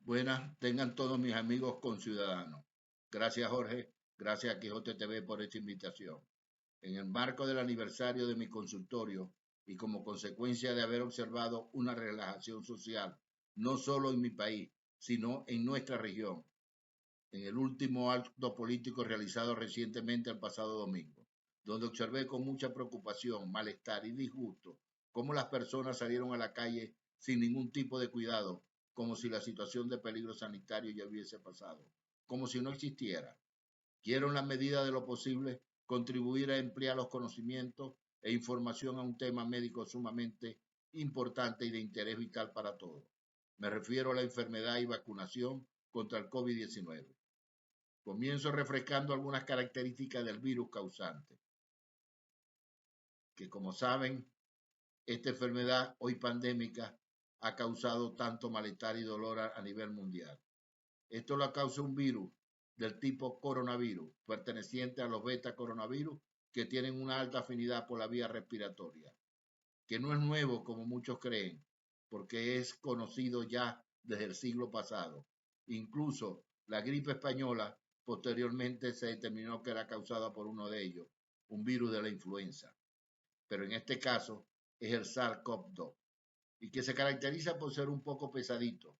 Buenas, tengan todos mis amigos conciudadanos. Gracias, Jorge. Gracias a Quijote TV por esta invitación. En el marco del aniversario de mi consultorio y como consecuencia de haber observado una relajación social, no solo en mi país, sino en nuestra región, en el último acto político realizado recientemente el pasado domingo, donde observé con mucha preocupación, malestar y disgusto cómo las personas salieron a la calle sin ningún tipo de cuidado, como si la situación de peligro sanitario ya hubiese pasado, como si no existiera. Quiero, en la medida de lo posible, contribuir a emplear los conocimientos e información a un tema médico sumamente importante y de interés vital para todos. Me refiero a la enfermedad y vacunación contra el COVID-19. Comienzo refrescando algunas características del virus causante, que como saben, esta enfermedad hoy pandémica ha causado tanto malestar y dolor a nivel mundial. Esto lo causa un virus del tipo coronavirus, perteneciente a los beta coronavirus, que tienen una alta afinidad por la vía respiratoria, que no es nuevo como muchos creen, porque es conocido ya desde el siglo pasado. Incluso la gripe española posteriormente se determinó que era causada por uno de ellos, un virus de la influenza, pero en este caso es el SARS-CoV-2, y que se caracteriza por ser un poco pesadito,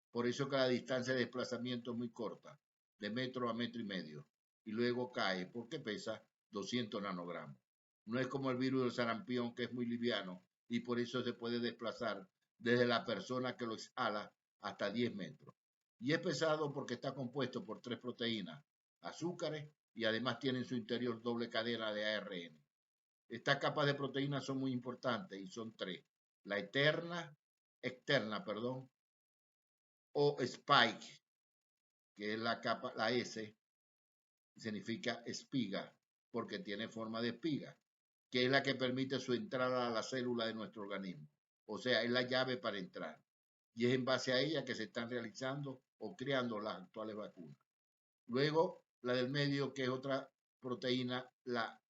por eso que la distancia de desplazamiento es muy corta, de metro a metro y medio, y luego cae porque pesa 200 nanogramos. No es como el virus del sarampión, que es muy liviano y por eso se puede desplazar desde la persona que lo exhala hasta 10 metros. Y es pesado porque está compuesto por 3 proteínas, azúcares, y además tiene en su interior doble cadena de ARN. Estas capas de proteínas son muy importantes y son tres. La externa, o spike, que es la capa, la S, significa espiga, porque tiene forma de espiga, que es la que permite su entrada a la célula de nuestro organismo. O sea, es la llave para entrar. Y es en base a ella que se están realizando o creando las actuales vacunas. Luego, la del medio, que es otra proteína, la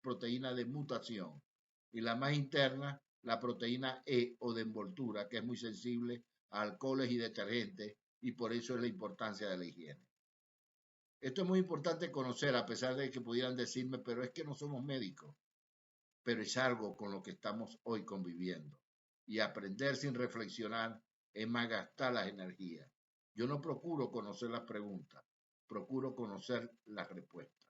proteína de mutación. Y la más interna, la proteína E o de envoltura, que es muy sensible a alcoholes y detergentes, y por eso es la importancia de la higiene. Esto es muy importante conocer, a pesar de que pudieran decirme, pero es que no somos médicos, pero es algo con lo que estamos hoy conviviendo. Y aprender sin reflexionar es más gastar las energías. Yo no procuro conocer las preguntas, procuro conocer las respuestas.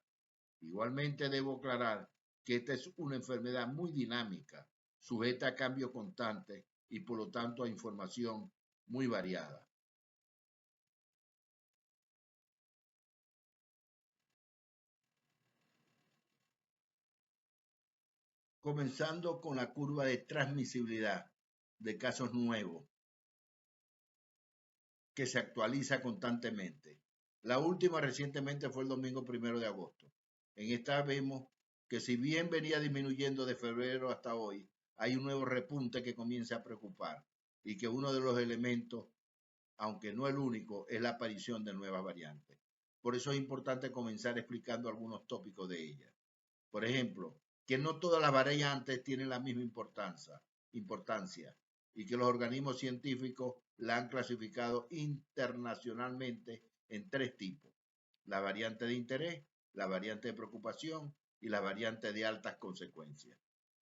Igualmente debo aclarar que esta es una enfermedad muy dinámica, sujeta a cambio constante y por lo tanto a información muy variada. Comenzando con la curva de transmisibilidad de casos nuevos que se actualiza constantemente. La última recientemente fue el domingo 1 de agosto. En esta vemos que si bien venía disminuyendo de febrero hasta hoy, hay un nuevo repunte que comienza a preocupar y que uno de los elementos, aunque no el único, es la aparición de nuevas variantes. Por eso es importante comenzar explicando algunos tópicos de ellas. Por ejemplo, que no todas las variantes tienen la misma importancia y que los organismos científicos la han clasificado internacionalmente en tres tipos: la variante de interés, la variante de preocupación y la variante de altas consecuencias.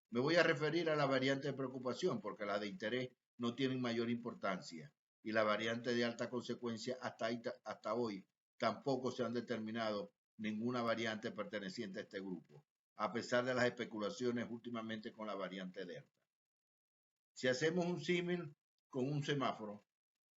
Me voy a referir a la variante de preocupación porque las de interés no tienen mayor importancia y la variante de alta consecuencia hasta hoy tampoco se han determinado ninguna variante perteneciente a este grupo, a pesar de las especulaciones últimamente con la variante Delta. Si hacemos un símil con un semáforo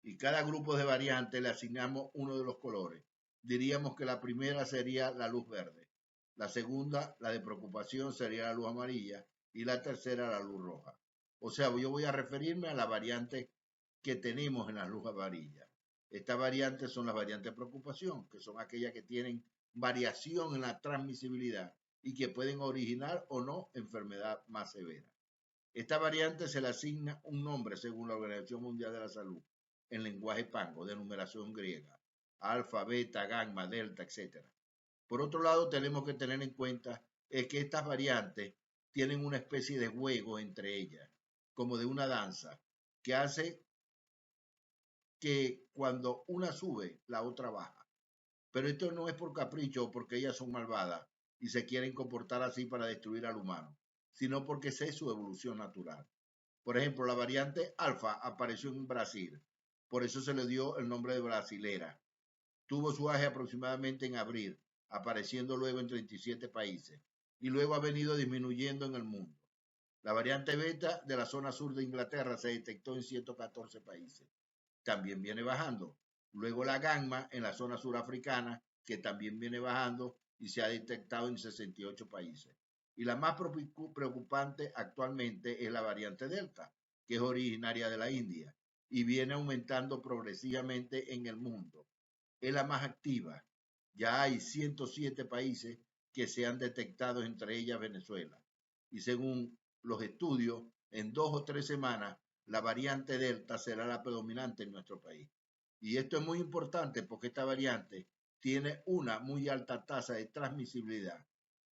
y cada grupo de variantes le asignamos uno de los colores, diríamos que la primera sería la luz verde, la segunda, la de preocupación, sería la luz amarilla y la tercera, la luz roja. O sea, yo voy a referirme a la variante que tenemos en la luz amarilla. Estas variantes son las variantes de preocupación, que son aquellas que tienen variación en la transmisibilidad y que pueden originar o no enfermedad más severa. Esta variante se le asigna un nombre según la Organización Mundial de la Salud, en lenguaje pango, de numeración griega: alfa, beta, gamma, delta, etc. Por otro lado, tenemos que tener en cuenta es que estas variantes tienen una especie de juego entre ellas, como de una danza, que hace que cuando una sube, la otra baja. Pero esto no es por capricho o porque ellas son malvadas y se quieren comportar así para destruir al humano, sino porque esa es su evolución natural. Por ejemplo, la variante alfa apareció en Brasil, por eso se le dio el nombre de brasilera. Tuvo su auge aproximadamente en abril, apareciendo luego en 37 países, y luego ha venido disminuyendo en el mundo. La variante beta de la zona sur de Inglaterra se detectó en 114 países. También viene bajando. Luego la gamma en la zona surafricana, que también viene bajando y se ha detectado en 68 países. Y la más preocupante actualmente es la variante Delta, que es originaria de la India y viene aumentando progresivamente en el mundo. Es la más activa. Ya hay 107 países que se han detectado, entre ellas Venezuela. Y según los estudios, en 2 o 3 semanas la variante Delta será la predominante en nuestro país. Y esto es muy importante porque esta variante tiene una muy alta tasa de transmisibilidad,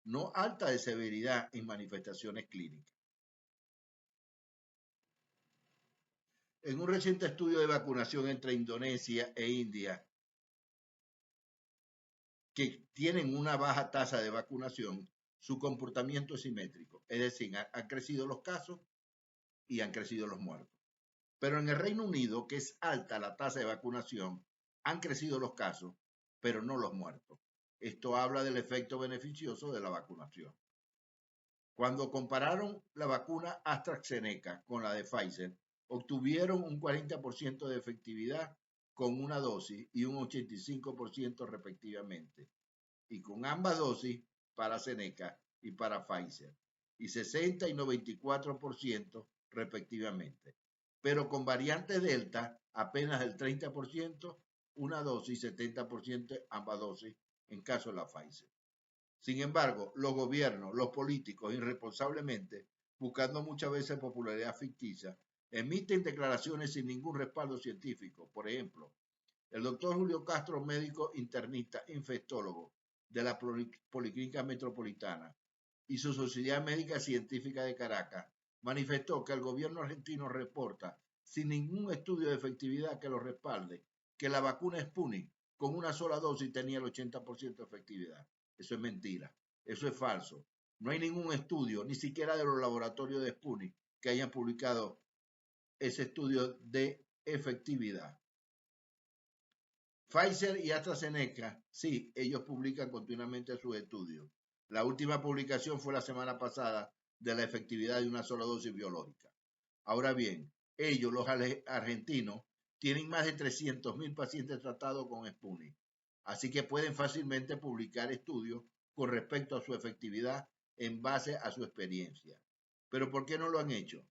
no alta de severidad en manifestaciones clínicas. En un reciente estudio de vacunación entre Indonesia e India, que tienen una baja tasa de vacunación, su comportamiento es simétrico. Es decir, han crecido los casos y han crecido los muertos. Pero en el Reino Unido, que es alta la tasa de vacunación, han crecido los casos, pero no los muertos. Esto habla del efecto beneficioso de la vacunación. Cuando compararon la vacuna AstraZeneca con la de Pfizer, obtuvieron un 40% de efectividad con una dosis y un 85% respectivamente. Y con ambas dosis para AstraZeneca y para Pfizer, y 60 y 94% respectivamente. Pero con variante Delta, apenas el 30%, una dosis, 70% ambas dosis, en caso de la Pfizer. Sin embargo, los gobiernos, los políticos, irresponsablemente, buscando muchas veces popularidad ficticia, emiten declaraciones sin ningún respaldo científico. Por ejemplo, el doctor Julio Castro, médico internista, infectólogo de la Policlínica Metropolitana y su Sociedad Médica Científica de Caracas, manifestó que el gobierno argentino reporta, sin ningún estudio de efectividad que lo respalde, que la vacuna Sputnik con una sola dosis tenía el 80% de efectividad. Eso es mentira, eso es falso. No hay ningún estudio, ni siquiera de los laboratorios de Sputnik, que hayan publicado ese estudio de efectividad. Pfizer y AstraZeneca, sí, ellos publican continuamente sus estudios. La última publicación fue la semana pasada de la efectividad de una sola dosis biológica. Ahora bien, ellos, los argentinos, tienen más de 300.000 pacientes tratados con Sputnik, así que pueden fácilmente publicar estudios con respecto a su efectividad en base a su experiencia. Pero ¿por qué no lo han hecho?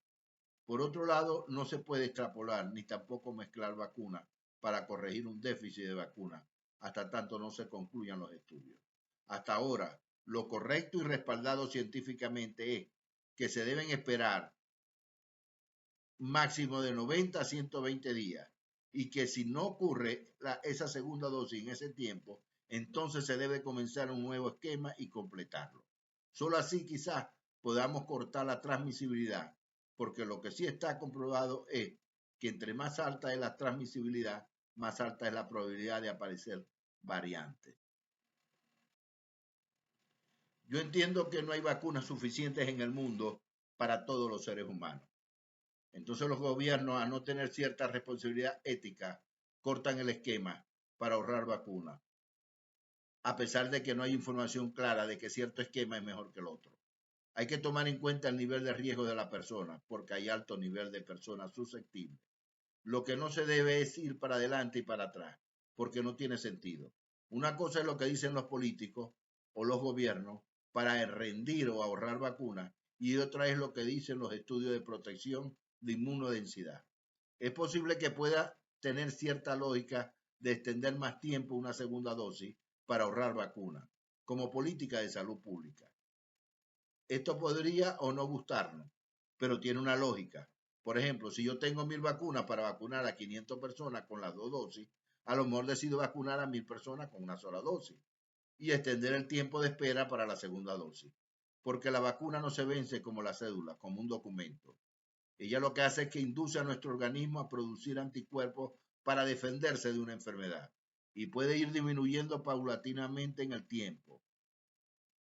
Por otro lado, no se puede extrapolar ni tampoco mezclar vacunas para corregir un déficit de vacunas hasta tanto no se concluyan los estudios. Hasta ahora, lo correcto y respaldado científicamente es que se deben esperar máximo de 90 a 120 días y que si no ocurre esa segunda dosis en ese tiempo, entonces se debe comenzar un nuevo esquema y completarlo. Solo así quizás podamos cortar la transmisibilidad, porque lo que sí está comprobado es que entre más alta es la transmisibilidad, más alta es la probabilidad de aparecer variantes. Yo entiendo que no hay vacunas suficientes en el mundo para todos los seres humanos. Entonces los gobiernos, a no tener cierta responsabilidad ética, cortan el esquema para ahorrar vacunas, a pesar de que no hay información clara de que cierto esquema es mejor que el otro. Hay que tomar en cuenta el nivel de riesgo de la persona, porque hay alto nivel de personas susceptibles. Lo que no se debe es ir para adelante y para atrás, porque no tiene sentido. Una cosa es lo que dicen los políticos o los gobiernos para rendir o ahorrar vacunas, y otra es lo que dicen los estudios de protección de inmunodensidad. Es posible que pueda tener cierta lógica de extender más tiempo una segunda dosis para ahorrar vacunas, como política de salud pública. Esto podría o no gustarnos, pero tiene una lógica. Por ejemplo, si yo tengo 1000 vacunas para vacunar a 500 personas con las 2 dosis, a lo mejor decido vacunar a 1000 personas con una sola dosis y extender el tiempo de espera para la segunda dosis. Porque la vacuna no se vence como la cédula, como un documento. Ella lo que hace es que induce a nuestro organismo a producir anticuerpos para defenderse de una enfermedad y puede ir disminuyendo paulatinamente en el tiempo.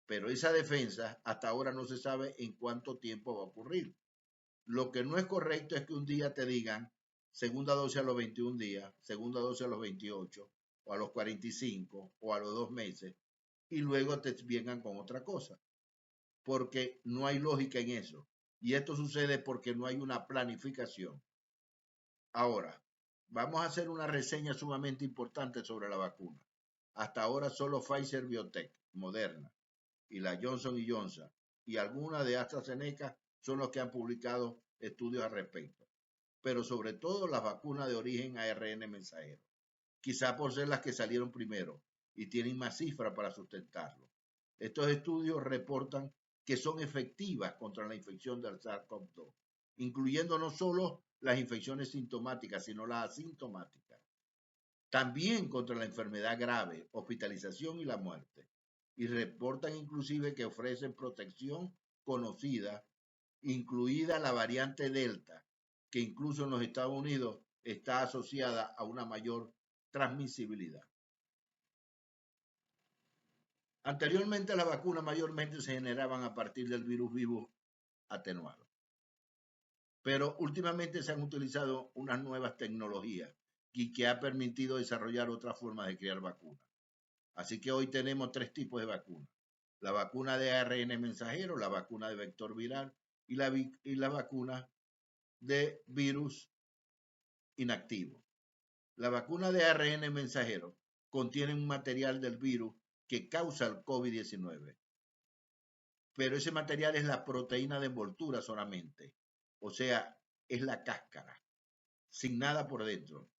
Pero esa defensa hasta ahora no se sabe en cuánto tiempo va a ocurrir. Lo que no es correcto es que un día te digan segunda dosis a los 21 días, segunda dosis a los 28, o a los 45, o a los 2 meses, y luego te vengan con otra cosa, porque no hay lógica en eso. Y esto sucede porque no hay una planificación. Ahora, vamos a hacer una reseña sumamente importante sobre la vacuna. Hasta ahora solo Pfizer Biotech, Moderna, y la Johnson Johnson y algunas de AstraZeneca son los que han publicado estudios al respecto, pero sobre todo las vacunas de origen ARN mensajero, quizá por ser las que salieron primero y tienen más cifras para sustentarlo. Estos estudios reportan que son efectivas contra la infección del SARS-CoV-2, incluyendo no solo las infecciones sintomáticas, sino las asintomáticas. También contra la enfermedad grave, hospitalización y la muerte. Y reportan inclusive que ofrecen protección conocida, incluida la variante Delta, que incluso en los Estados Unidos está asociada a una mayor transmisibilidad. Anteriormente las vacunas mayormente se generaban a partir del virus vivo atenuado, pero últimamente se han utilizado unas nuevas tecnologías y que ha permitido desarrollar otras formas de crear vacunas. Así que hoy tenemos 3 tipos de vacunas. La vacuna de ARN mensajero, la vacuna de vector viral y la vacuna de virus inactivo. La vacuna de ARN mensajero contiene un material del virus que causa el COVID-19, pero ese material es la proteína de envoltura solamente, o sea, es la cáscara, sin nada por dentro.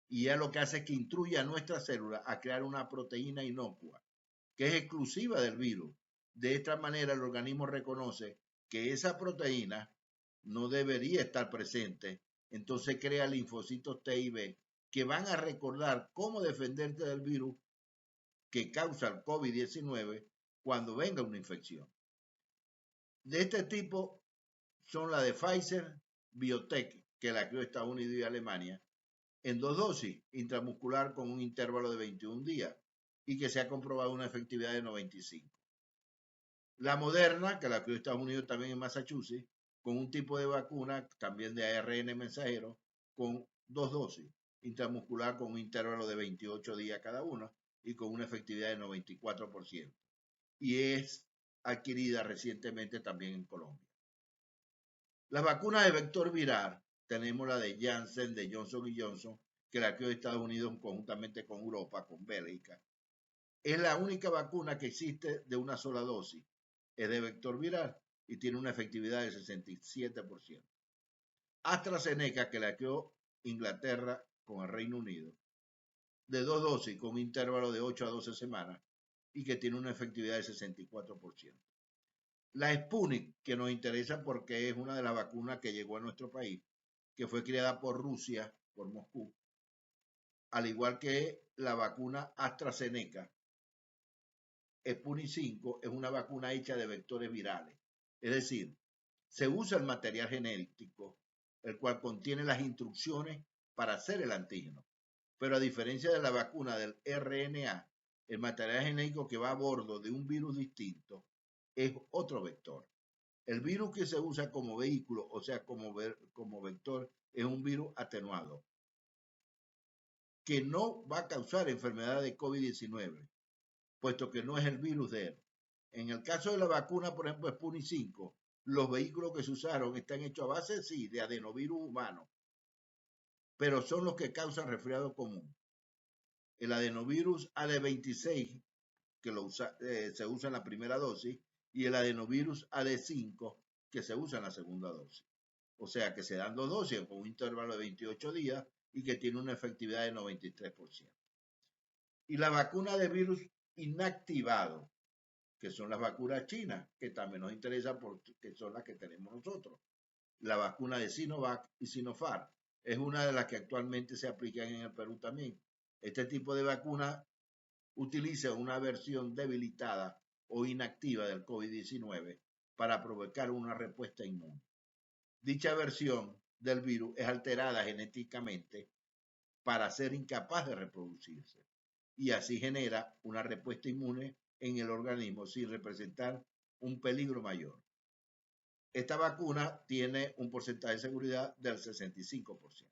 Y es lo que hace es que instruye a nuestra célula a crear una proteína inocua, que es exclusiva del virus. De esta manera el organismo reconoce que esa proteína no debería estar presente, entonces crea linfocitos T y B que van a recordar cómo defenderte del virus que causa el COVID-19 cuando venga una infección. De este tipo son la de Pfizer, Biotech, que la creó Estados Unidos y Alemania, en 2 dosis intramuscular con un intervalo de 21 días y que se ha comprobado una efectividad de 95. La Moderna, que la creó Estados Unidos también en Massachusetts, con un tipo de vacuna también de ARN mensajero con 2 dosis intramuscular con un intervalo de 28 días cada una y con una efectividad de 94%. Y es adquirida recientemente también en Colombia. Las vacunas de vector viral, tenemos la de Janssen, de Johnson Johnson, que la creó Estados Unidos conjuntamente con Europa, con Bélgica. Es la única vacuna que existe de una sola dosis. Es de vector viral y tiene una efectividad del 67%. AstraZeneca, que la creó Inglaterra con el Reino Unido, de 2 dosis con un intervalo de 8 a 12 semanas y que tiene una efectividad del 64%. La Sputnik, que nos interesa porque es una de las vacunas que llegó a nuestro país, que fue creada por Rusia, por Moscú, al igual que la vacuna AstraZeneca. Sputnik 5 es una vacuna hecha de vectores virales, es decir, se usa el material genético, el cual contiene las instrucciones para hacer el antígeno. Pero a diferencia de la vacuna del RNA, el material genético que va a bordo de un virus distinto es otro vector. El virus que se usa como vehículo, o sea, como vector, es un virus atenuado, que no va a causar enfermedad de COVID-19, puesto que no es el virus de él. En el caso de la vacuna, por ejemplo, Sputnik 5, los vehículos que se usaron están hechos a base, sí, de adenovirus humano, pero son los que causan resfriado común. El adenovirus AD26, que se usa en la primera dosis, y el adenovirus AD5, que se usa en la segunda dosis. O sea que se dan 2 dosis con un intervalo de 28 días y que tiene una efectividad de 93%. Y la vacuna de virus inactivado, que son las vacunas chinas, que también nos interesa porque son las que tenemos nosotros. La vacuna de Sinovac y Sinopharm es una de las que actualmente se aplican en el Perú también. Este tipo de vacuna utiliza una versión debilitada o inactiva del COVID-19 para provocar una respuesta inmune. Dicha versión del virus es alterada genéticamente para ser incapaz de reproducirse y así genera una respuesta inmune en el organismo sin representar un peligro mayor. Esta vacuna tiene un porcentaje de seguridad del 65%.